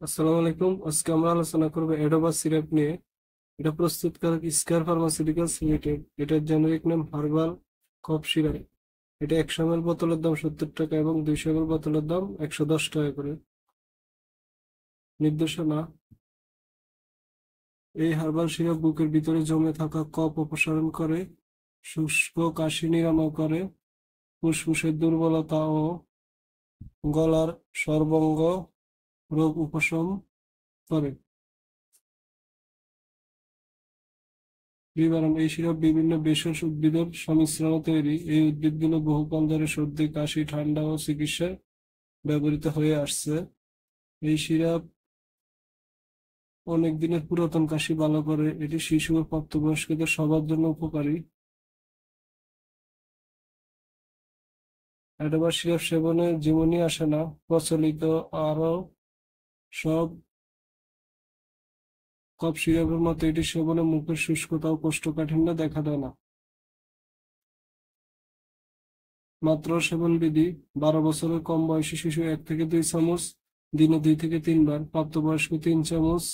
আসসালামু আলাইকুম। আজকে আমরা আলোচনা করবো এডোবা সিরাপ নিয়ে। এটা প্রস্তুতকারক স্কয়ার ফার্মাসিউটিক্যালস লিমিটেড। এটার জেনেরিক নাম হার্বাল কফ সিরাপ। এটা 100 ml বোতলের দাম 70 টাকা এবং 200 ml বোতলের দাম 110 টাকা করে। নির্দেশনা: এই হার্বাল সিরাপ বুকের ভিতরে জমে থাকা কফ অপসারণ করে, শুষ্ক কাশি নিরাময় করে, ফুসফুসের দুর্বলতা ও গলার সর্বাঙ্গ রোগ উপশম করে। বিবরণ: এই সিরাপ বিভিন্ন ভেষজ উদ্ভিদের সংমিশ্রণে তৈরি। এই উদ্ভিদগুলো বহুকাল ধরে সর্দি, কাশি, ঠান্ডা ও চিকিৎসায় ব্যবহৃত হয়ে আসছে। এই সিরাপ অনেক দিনের পুরাতন কাশি ভালো করে। এটি শিশু ও প্রাপ্তবয়স্কদের সবার জন্য উপকারী। অ্যাডোবা সিরাপ সেবনে ঝিমুনি আসে না। প্রচলিত আরো সব কফ সিরাপের মতো এটি সেবনে মুখের শুষ্কতা ও কোষ্ঠকাঠিন্য দেখা দেয় না। মাত্র সেবন বিধি: 12 বছরের কম বয়সী শিশু 1 থেকে 2 চামচ দিনে 2 থেকে 3 বার, প্রাপ্তবয়স্ক 3 চামচ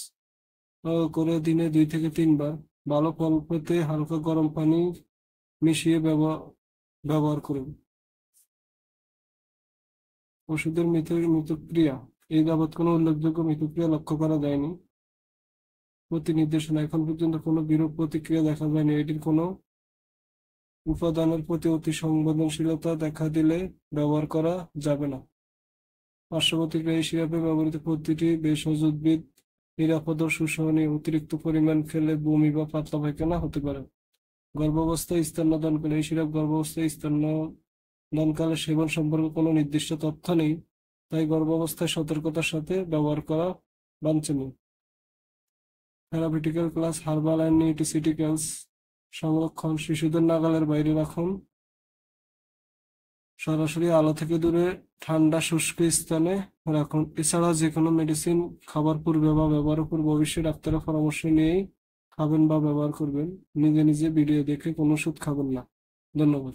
করে দিনে 2 থেকে 3 বার। ভালো ফল পেতে হালকা গরম পানি মিশিয়ে ব্যবহার করুন। ওষুধের মিতক্রিয়া: এই যাবৎ কোনো উল্লেখযোগ্য মিতক্রিয়া লক্ষ্য করা যায়নি। প্রতি নির্দেশনা: এখন পর্যন্ত কোনো বিরূপ প্রতিক্রিয়া দেখা যায়নি। এটির কোনো উপাদানের প্রতি অতি সংবেদনশীলতা দেখা দিলে ব্যবহার করা যাবে না। পার্শ্ব প্রতিক্রিয়া: এই সিরাপে ব্যবহৃত প্রতিটি ভেষজ উদ্ভিদ নিরাপদ ও সুসহনীয়। অতিরিক্ত পরিমাণ খেলে বমি বা পাতলা পায়খানা হতে পারে। গর্ভাবস্থায় স্তন্যদানকালে: এই সিরাপ গর্ভাবস্থায় স্তন্যদানকালে সেবন সম্পর্কে কোনো নির্দিষ্ট তথ্য নেই, তাই গর্ভাবস্থায় সতর্কতার সাথে ব্যবহার করা বাঞ্ছনীয়। Therapeutical class: herbal and nutraceuticals. সংরক্ষণ: শিশুদের নাগালের বাইরে রাখুন, সরাসরি আলো থেকে দূরে, ঠান্ডা শুষ্ক স্থানে রাখুন। এছাড়া যে কোনো মেডিসিন খাবার পূর্বে বা ব্যবহারের পূর্বে অবশ্যই ডাক্তারের পরামর্শ নিয়েই খাবেন বা ব্যবহার করবেন। নিজে নিজে ভিডিও দেখে কোনো ওষুধ খাবেন না। ধন্যবাদ।